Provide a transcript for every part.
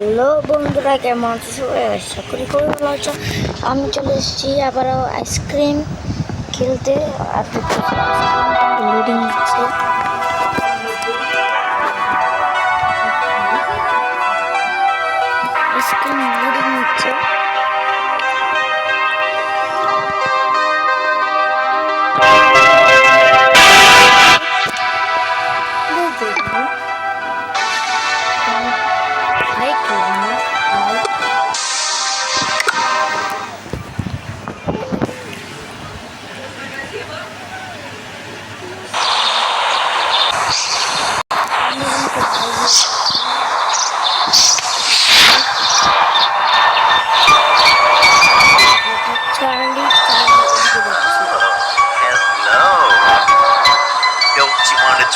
Hello বন্ধুরা, কেমন আছো সবাই? আশা করি খুবই ভালো আছো। আমি চলে এসেছি আবারও আইসক্রিম খেলতে। আর লোডিং দিচ্ছে। আইসক্রিম লোডিং দিচ্ছে।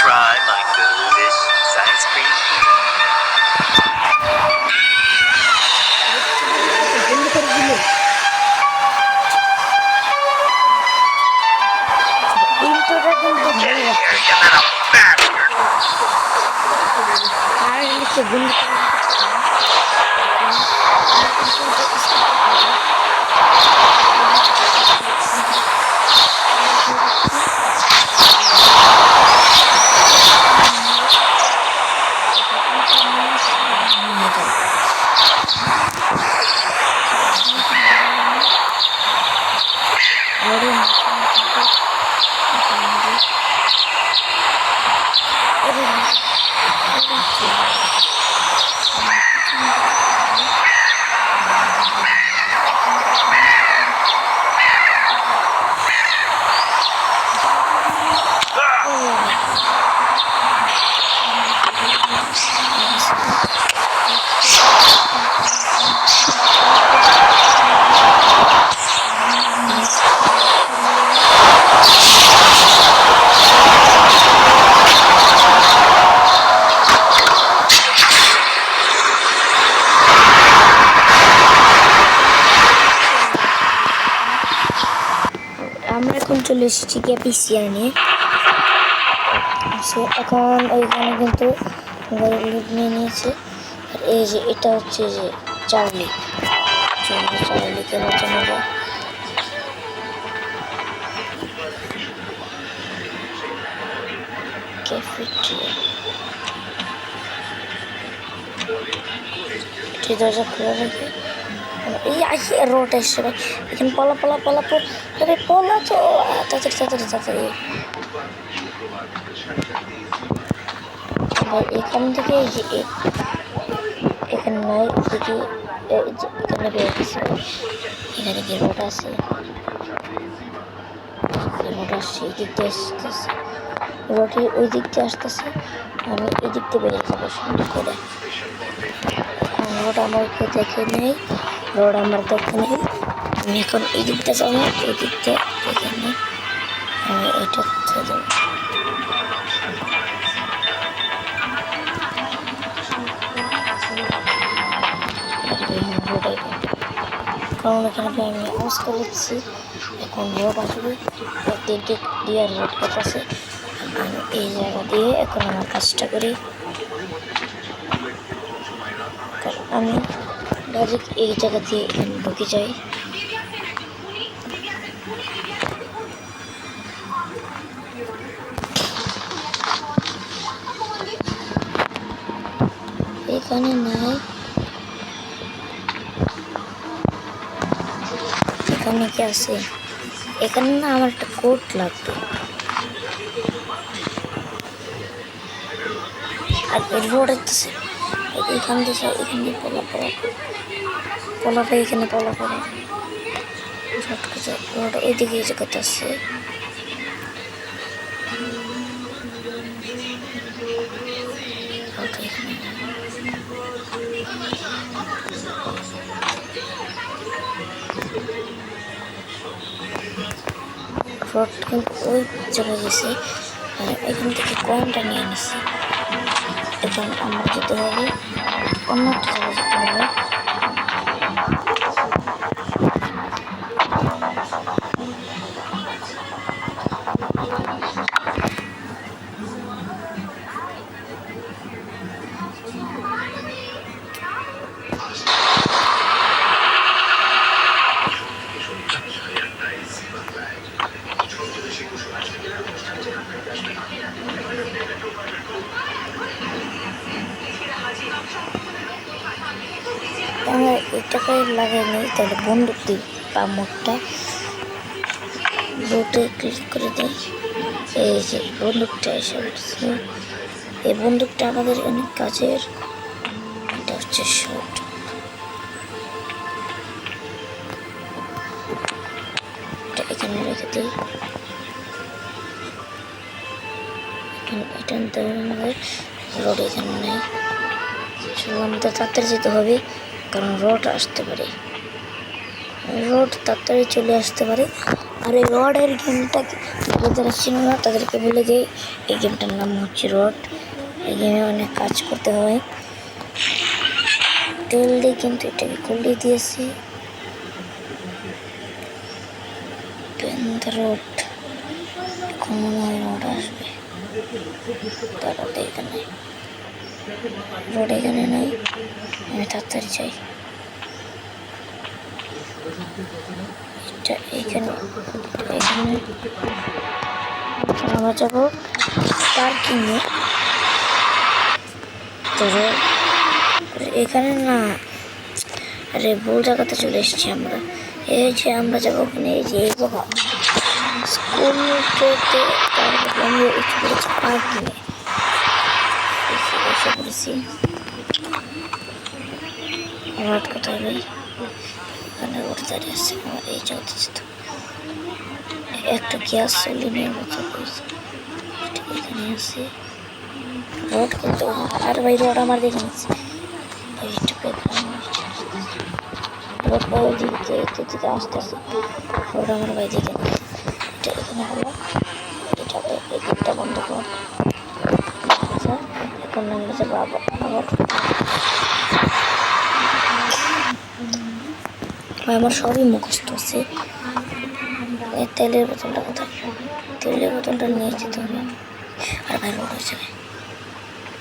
Try my delicious ice cream. ইন্ট্রোটা কিন্তু ভালো লাগছে। আর লিখে বন্ধু আমরা এখন চলে এসেছি ক্যাপিসিয়া নিয়ে। এখন এইখানে কিন্তু নিয়ে নিয়েছে। আর এই যে এটা হচ্ছে যে চার্লি কেনার জন্য যায়। দরজা খোলা রাখে। এই আসে রোড এসে ভাই, এখানে পলা তো তাড়াতাড়ি ভাই। এখান থেকে এই যে এখানে নয়, এদিকে এখানে বের হচ্ছে। এখানে কি রোড আছে? রোড আসছে, এই দিক দিয়ে আসতেছে। রোডে ওই দিক দিয়ে আসতেছে, আমি এই দিক দিয়ে বেরিয়ে যাবো সুন্দর করে। রোড আমার দেখে নেই, আমি এখন এই দিকটা যাবো, এই দিকটা দেখে নেই। আমি এটা কোথায় যাবো? কারণ এখানে আমি আওয়াজ করছি। এখন রোড আসবে, দিক দিয়ে রোড কাটাছে। আমি এই জায়গা দিয়ে এখন আমার কাজটা করি। আমি ডাইরেক্ট এই জায়গা দিয়ে ঢুকে যাই। এখানে নাই, এখানে কি আছে? এখানে না, আমার একটা কোট লাগবে। আর রোড আছে এখান থেকে, এখান দিয়ে পলাটা এখানে রোড ওইদিকে এই জায়গাতে আছে। রোড কিন্তু ওই জায়গায় গেছে। আর এখান থেকে কয়েনটা নিয়ে নিছি। এখন আমরা যেতে হবে অন্য একটা জায়গায় যেতে হবে। আমরা এটাকে লাগাই নিই, তাহলে বন্দুক দিই পাম্পটা বোটে ক্লিক করে দিই। এই যে বন্দুকটা এসে পড়ছে, এই বন্দুকটা আমাদের অনেক কাজের। এটা হচ্ছে শট, এটা এখানে রেখে দিই। এটা নিতে হবে আমাদের, রড এখানে নেই। আমাদের তাড়াতাড়ি যেতে হবে, কারণ রড আসতে পারে, রড তাড়াতাড়ি চলে আসতে পারে। আর এই রডের গেমটা যারা চিনো না তাদেরকে বলে দিই, এই গেমটার নাম হচ্ছে রড। এই গেমে অনেক কাজ করতে হয়। তেল দিয়ে কিন্তু এটাকে খুলে দিয়েছি। রড এখন মনে হয় রড আসবে, তাড়াতাড়ি এখানে রড এখানে নাই, আমি তাড়াতাড়ি চাই। এটা এখানে আমরা যাবো পার্কিংয়ে। তো এখানে না, আরে ভুল জায়গাতে চলে এসেছি আমরা। এই যে আমরা যাবো ওখানে, এই যে এই জায়গা স্কুলতে, তারপরে আমি উঠে পড়েছি পার্কিংয়ে, এসে পড়েছি। রড কোথায় ভাই? এখানে রড দাঁড়িয়ে আছে আমার, এই যাওয়া তো একটা গ্যাস সিলিন্ডার মতো করেছে, এখানে আছে রড। কিন্তু আর ভাই রড আমার দেখে নিচ্ছে, রড ভাই দিকে আসতেছে, রড আমার ভাই দেখে নিচ্ছে। এটা এখানে হলো, এটা এই দিকটা বন্ধ কর। আচ্ছা এখন আমরা যাবো আবার আমার সবই মুখস্থ আছে। তেলের বোতলটা কোথায়? তেলের বোতলটা নিয়ে যেতে হবে। আর ভাই রোড হয়েছে,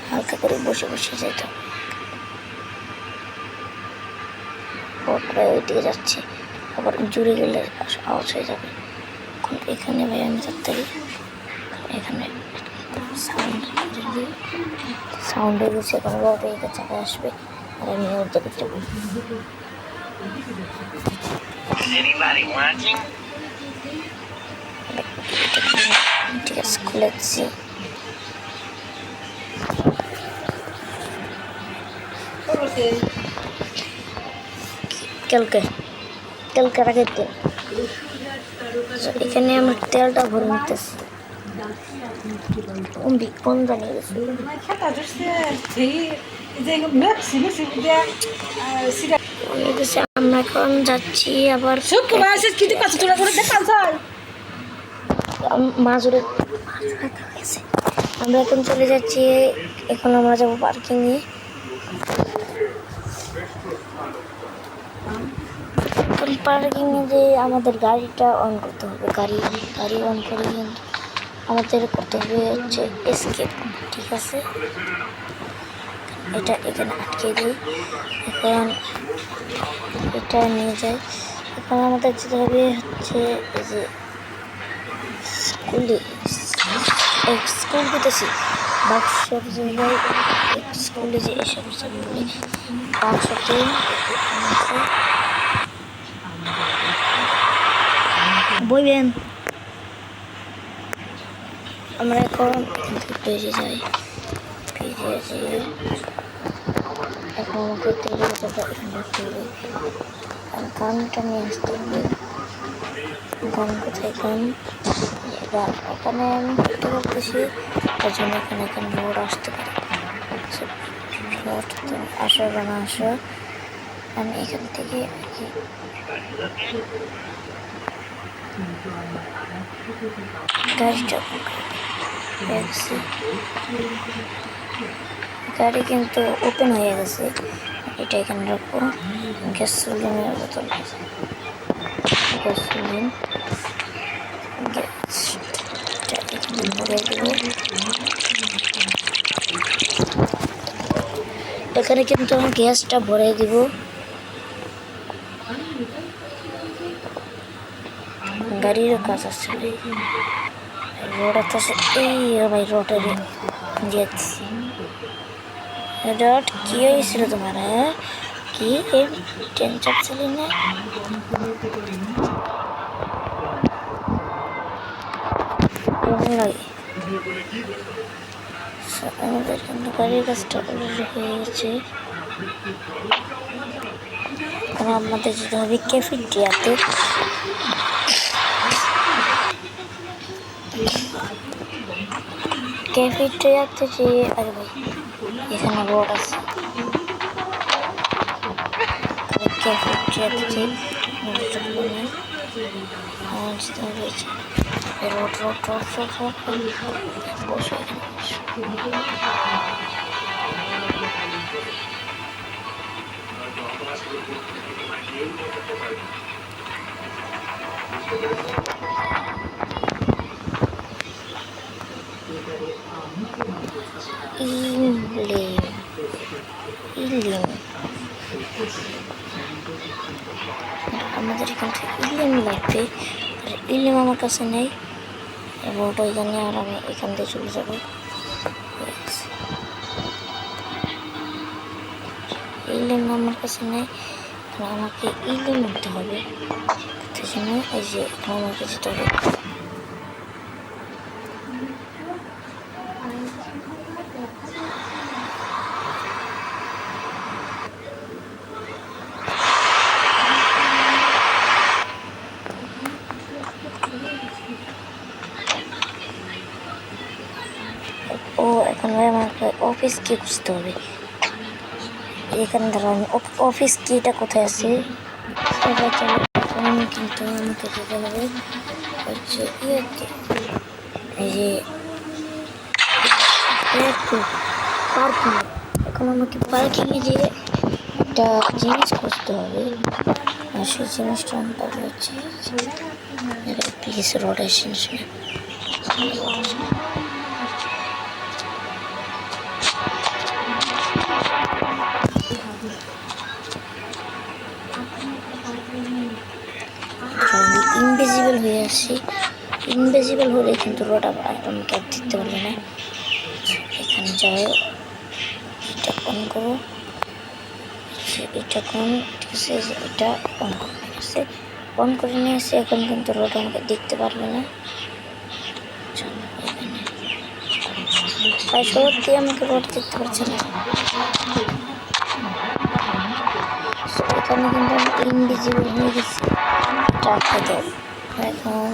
হালকা করে বসে বসে যেতে হবে। প্রায় ওই দিকে যাচ্ছে, আবার জুড়ে গেলে আওয়াজ হয়ে যাবে। এখন এখানে ভাই আমি তাড়াতাড়ি এখানে সাউন্ড হয়ে গেছে, এখন রোড এই জায়গায় আসবে আর আমি ওর দিকে যাবো। ঠিক আছে, খুলেছি। কালকে রাখের তেল, এখানে আমরা তেলটা ভরে নিতেছি। কোন জানিয়ে গেছে আমরা এখন যাচ্ছি আবার মাজুরে। আমরা এখন চলে যাচ্ছি, এখন আমরা যাবো পার্কিংয়ে। পার্কিংয়ে যে আমাদের গাড়িটা অন করতে হবে, গাড়ি অন করে কিন্তু আমাদের করতে হবে হচ্ছে এসকেপ। ঠিক আছে, এটা এখানে আটকে দিই। এখন এটা নিয়ে যাই। এখন আমাদের যেতে হবে হচ্ছে এই যে স্কুল দিতেছি বাক্সর জায়গায়, স্কুলে যে এসব বলি বাক্সতে বইবেন। আমরা এখন পেজে যাই, পেজে যেয়ে এখন আমাকে তেলের কথা রাখতে হবে। গানটা নিয়ে আসতে হবে। গান কোথায়? গান এখানে আমি করতে করতেছি, তার জন্য এখানে রোড আসতে পারে। আসো গান আসো, আমি এখান থেকে গাড়িটা দেখছি, গাড়ি কিন্তু ওপেন হয়ে গেছে। এটা এখানে রাখবো। গ্যাসোলিনের বোতল, গ্যাসোলিন গ্যাসটা এখানে ভরে দেবো। এখানে কিন্তু আমি গ্যাসটা ভরে দিব। গাড়িরও কাজ আছে, রোড আছে। এই ভাই রোডের দিয়েছি। রড কি হয়েছিল তোমার? হ্যাঁ কি ট্রেন চাপছিলি না কেমন লাগে আমাদের কিন্তু গাড়ির কাজটা অলরেডি হয়ে গেছে এখন আমাদের যেতে হবে ক্যাফেটেরিয়াতে যে আরে ভাই এখানে রোড আছে ক্যাফেটেরিয়াতে যে রয়েছে রোড বসে আমাদের এখান থেকে ইলিম লাগবে আর ইলিম আমার কাছে নেই রোড ওইখানে আর আমি এখান থেকে চলে যাবো ইলিম আমার কাছে নেই আমাকে ইলিম আনতে হবে তার জন্য এই যে এখন আমাকে যেতে হবে ও এখন ভাই আমাকে অফিস কি খুঁজতে হবে এখানে ধরো আমি অফিস কিটা কোথায় আছে সেটা চলো এখন কিন্তু আমাকে যেতে হবে হচ্ছে ইয়েতে এই যে পার্কিং এখন আমাকে পার্কিংয়ে যেয়ে একটা জিনিস খুঁজতে হবে আর সেই জিনিসটা আমি পাবো হচ্ছে প্লিজ রোড আসিস না ইনভিজিবল হয়ে আসি ইনভিজিবল হলে কিন্তু রোড আমাকে আর দিতে পারবে না এখানে যাও এটা অন করো এটা কোন ঠিক আছে এটা অন করো ঠিক আছে অন করে নিয়ে আসি এখন কিন্তু রোড আমাকে দেখতে পারবে না তাই সত্যি আমাকে রোড দেখতে পাচ্ছে না এখানে কিন্তু আমি ইনভিজিবল হয়ে গেছি টাকা দেব এখন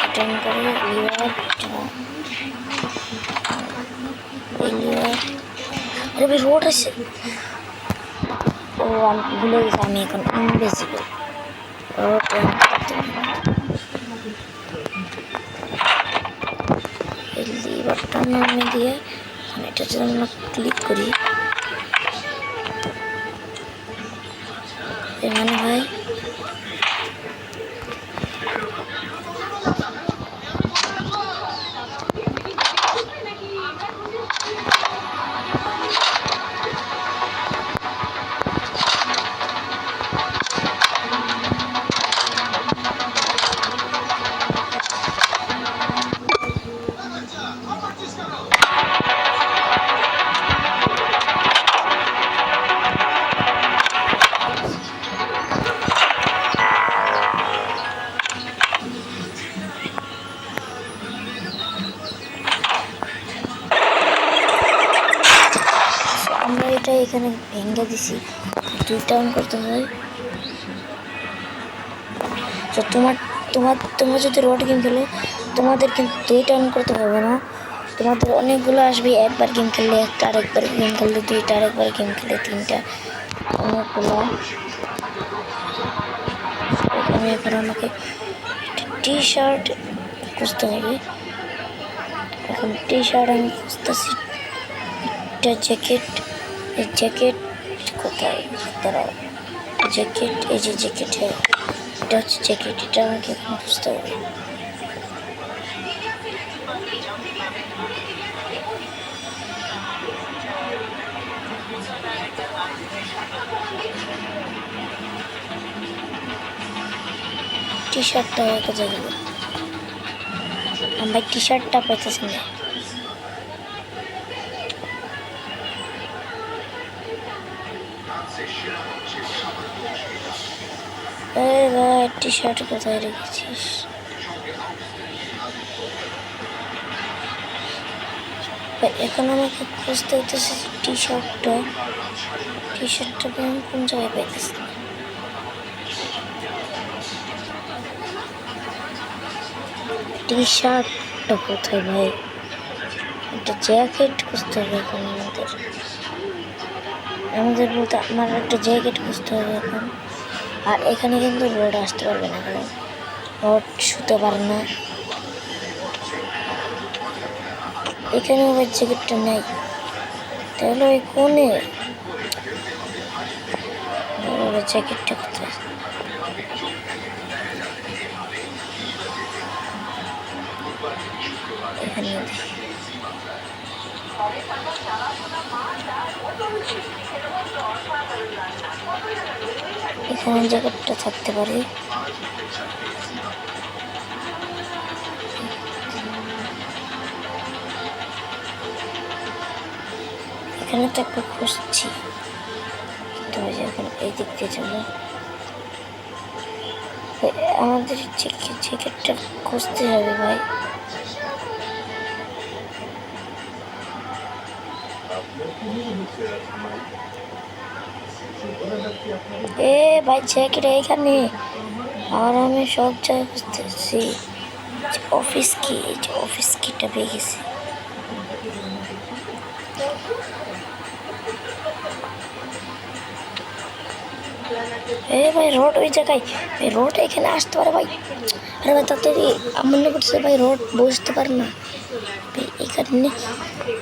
রিটার্ন করে লিভার আরে ভাই রোড আছে ও আমি ভুলে গেছি আমি এখন ইনভিজিবল রোড এই লিভারটা নামে দিয়ে এটা যদি আমরা ক্লিক করি মানে ভাই আমরা এটা এখানে ভেঙে দিছি দুইটা অন করতে হয় তো তোমরা যদি রোড গেম খেলো তোমাদের কিন্তু দুইটা অন করতে হবে না তোমাদের অনেকগুলো আসবে একবার গেম খেললে একটা আরেকবার গেম খেললে দুইটা আরেকবার গেম খেললে তিনটা অনেকগুলো এখানে এখন আমাকে টি শার্ট খুঁজতে হবে এখন টি শার্ট আমি খুঁজতেছি একটা জ্যাকেট কোথায় দাঁড়াও জ্যাকেট এই যে জ্যাকেট এটা হচ্ছে জ্যাকেট এটা আমাকে এখন খুঁজতে হবে টি শার্টটা কোথায় গেল আমরা টি শার্টটা পাইতেছি না আরে ভাই টি শার্ট কোথায় রেখেছিস? এখন আমাকে খুঁজতে হইতেছে টি শার্টটা আমি কোন জায়গায় পাইতেছি না। টি শার্টটা কোথায় ভাই? একটা জ্যাকেট খুঁজতে হবে এখন আমাদের বলতে আমার একটা জ্যাকেট খুঁজতে হবে এখন। আর এখানে কিন্তু রোড আসতে পারবে না, কারণ রোড শুতে পারে না। এখানে আবার জ্যাকেটটা নেই, তাহলে ওই কোনে জ্যাকেটটা কোথায়? এখানে এখানে জ্যাকেটটা থাকতে পারে। এখানে তো একটু খুঁজছি, তো এখন এই দিক দিয়ে চলো। আমাদের জ্যাকেটটা খুঁজতে হবে ভাই। এ ভাই জ্যাকেট এখানে, আর আমি সব জায়গায় খুঁজতেছি। অফিস কি, এই যে অফিস কিটা পেয়ে গেছি। এ ভাই রোড ওই জায়গায়, ভাই রোড এখানে আসতে পারে ভাই। আরে ভাই তাড়াতাড়ি, আমার মনে করছে ভাই রোড বসতে পারে না ভাই এখানে।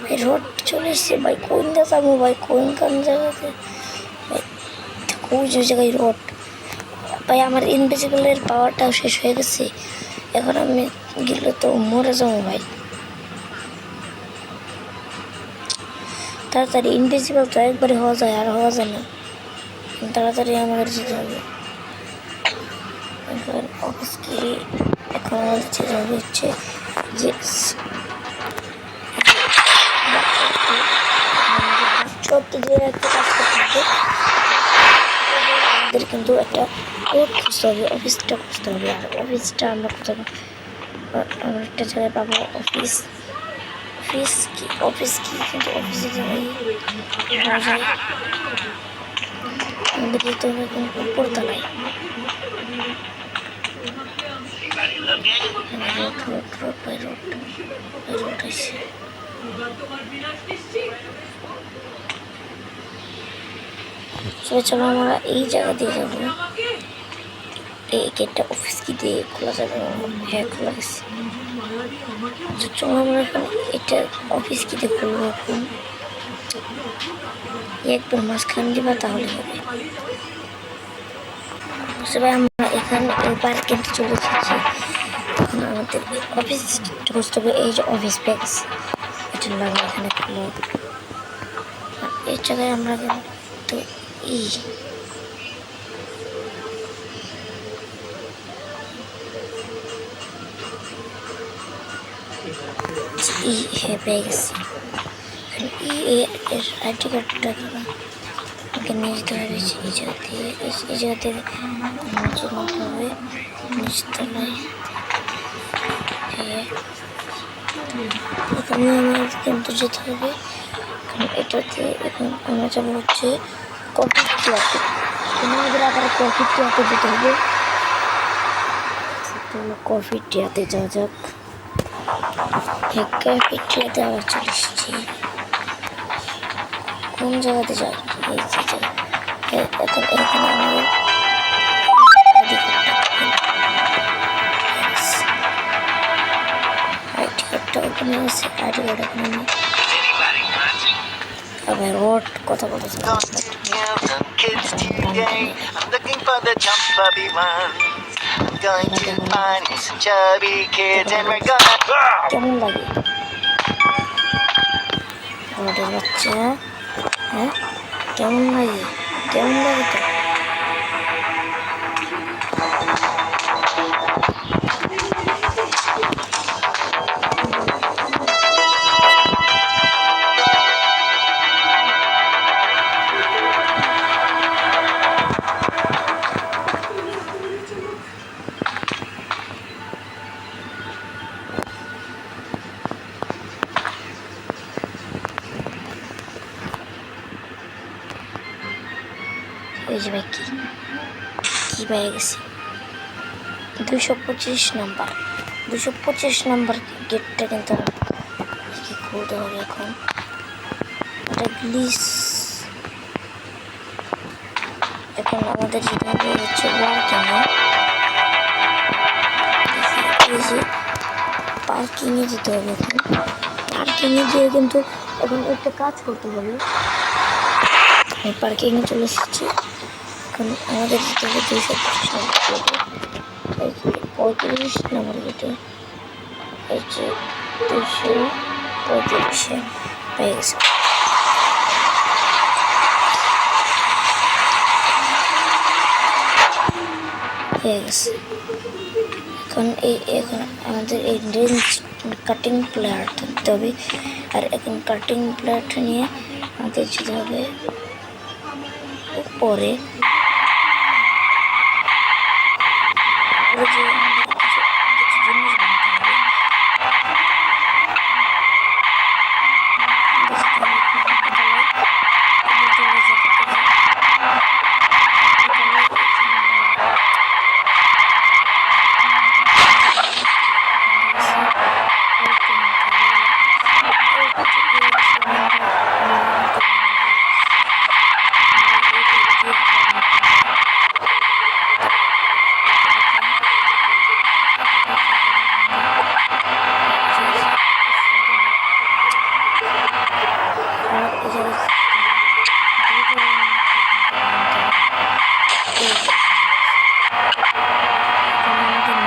ভাই রোড চলে এসছে ভাই, কোন যাবো ভাই, কোন জায়গাতে ভাই? ওই যে জায়গায় রোড ভাই। আমার ইনভিজিবলের পাওয়ারটাও শেষ হয়ে গেছে, এখন আমি গেলে তো মরে যাবো ভাই। তাড়াতাড়ি, ইনভিজিবল তো একবারে হওয়া যায়, আর হওয়া যায় না। তাড়াতাড়ি আমাদের যেতে হবে। এখন অফিস কি, এখন আমাদের যেতে হবে হচ্ছে যে সত্যি যে একটা কাজ করতে হবে। আমাদের কিন্তু একটা কোড খুঁজতে হবে, অফিসটা খুঁজতে হবে। আর অফিসটা আমরা কোথাও আমরা একটা জায়গায় পাবো। অফিস কি কিন্তু অফিসে যাই আমাদের যেতে হবে কিন্তু উপরতলায়। রোড আছে। চলো আমরা এই জায়গা দিয়ে যাবো। এই গেটটা অফিস কি দিয়ে খোলা যাবে? হ্যাঁ, খোলা গেছে। চলো আমরা এখন এটা অফিস কি দিয়ে খুলবো। এখন একবার মাঝখান দিবা তাহলে হবে। সবাই আমরা এখানে এবার কিন্তু চলে এসেছি। এখন আমাদের অফিস খুঁজতে হবে। এই যে অফিস ব্যাগস, এটা লাগা এখানে খুলে। এই জায়গায় আমরা কিন্তু হ্যাঁ পেয়ে গেছি। এর আইডি কার্ডটা আমাকে নিয়ে যেতে হবে এই জায়গা থেকে। এই জায়গা থেকে নিচে নামতে হবে, নিচতলায়। হ্যাঁ, এখানে আমার কিন্তু যেতে হবে, কারণ এটাতে এখন আমরা যাবো হচ্ছে কফি টিয়াতে। আমাদের আবার কফি টিয়াতে যেতে হবে। কফি টিয়াতে যাওয়া যাক। কফি টিয়াতে আবার চলে এসেছি। কোন জায়গাতে যাই? এই যে এখন এখানে আমাদের আইডি কার্ডটা ওখানে আছে। আইডি কার্ড ওখানে নেই। আবার রোড কথা বলতে কেমন লাগে রোডের বাচ্চা? হ্যাঁ, কেমন লাগে তো? ওই যে ভাই কি পেয়ে গেছি 225 নাম্বার 225 নাম্বার গেটটা কিন্তু কি খুলতে হবে এখন এটা গ্লিস এখন আমাদের যেতে হবে হচ্ছে পার্কিংয়ে যেতে হবে এখন পার্কিংয়ে যেয়ে কিন্তু এখন একটা কাজ করতে হবে পার্কিংয়ে চলে এসেছি এখন আমাদের যেতে হবে 235 নম্বর গেটে এই যে 235 পেয়ে গেছে হয়ে গেছে এখন আমাদের এই রেঞ্জ কাটিং প্লেয়ার থাকতে হবে আর এখন কাটিং প্লেয়ারটা নিয়ে আমাদের যেতে হবে উপরে যে কিছু জিনিস বানাতে হবে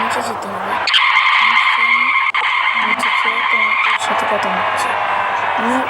নিচে যেতে হবে নিচে যেয়ে তোমাদের সাথে কথা হচ্ছে আমার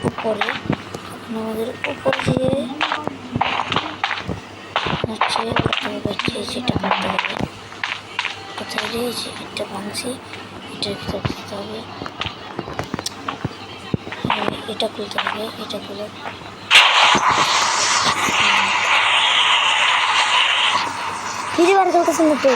উপরে আমাদের উপর দিয়ে হচ্ছে যেটা করতে হবে কোথায় রয়েছে এটা ভাঙছি এটার ভিতর করতে হবে এটা খুলতে হবে এটা খুলে ফিরে বার করতেছেন তো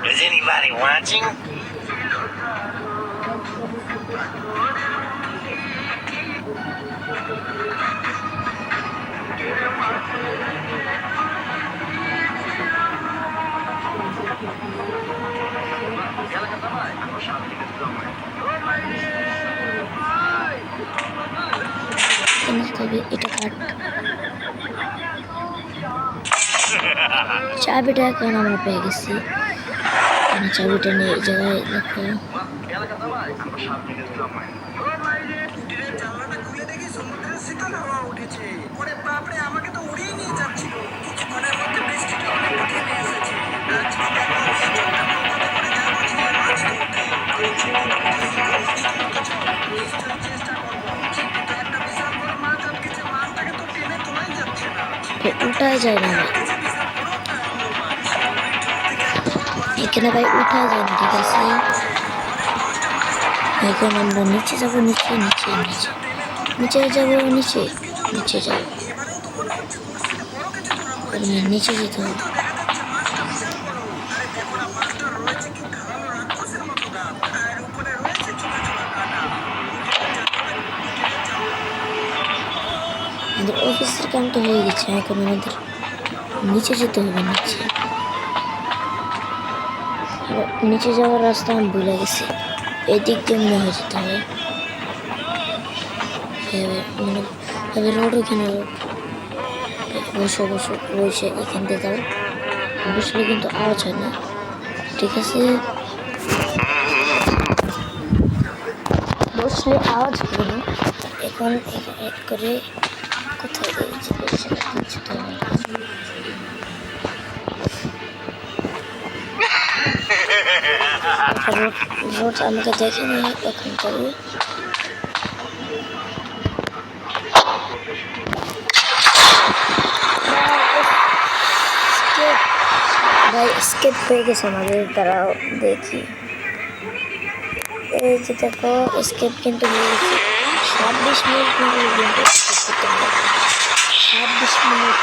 Is anybody watching? এটা কাট চাবিটা এখন আমরা পেয়ে গেছি চাবিটা নিয়ে এই জায়গায় দেখো উঠায় যায় না এখানে ভাই উঠা যায় না ঠিক আছে এখন আমরা নিচে যাবো নিচে যাবো নিচে যাবো নিচে যেতে হবে আমাদের অফিসের কামটা হয়ে গেছে এখন আমাদের নিচে যেতে হবে নিচে যাওয়ার রাস্তা আমি ভুলে গেছি এদিক দিয়ে মনে হয় যেতে হবে। মানে এবার রোড ওইখানে রোড বসো বসো বসে এখান দিয়ে দাও, বসলে কিন্তু আওয়াজ হয় না, ঠিক আছে? বসলে আওয়াজ হবে না। এখন এক করে কোথায় দিয়েছি রোড আমাকে দেখেনি এখন করি। ভাই স্কেপ হয়ে গেছে আমাদের, দ্বারাও দেখি। এই যে দেখো স্কেপ কিন্তু হয়ে গেছে। 26 মিনিট কিন্তু স্কেপ করতে হবে। 26 মিনিট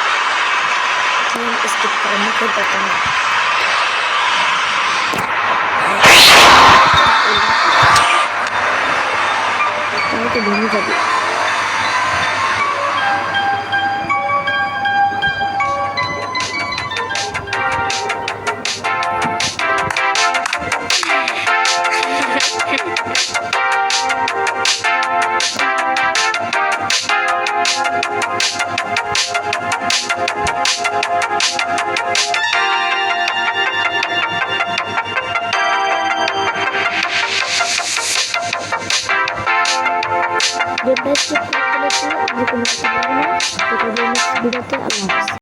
স্কেপ করা মুখের কথা না। তাহলে তো ভেঙে যাবে। ভিডিওতে আল্লাহ হাফেজ।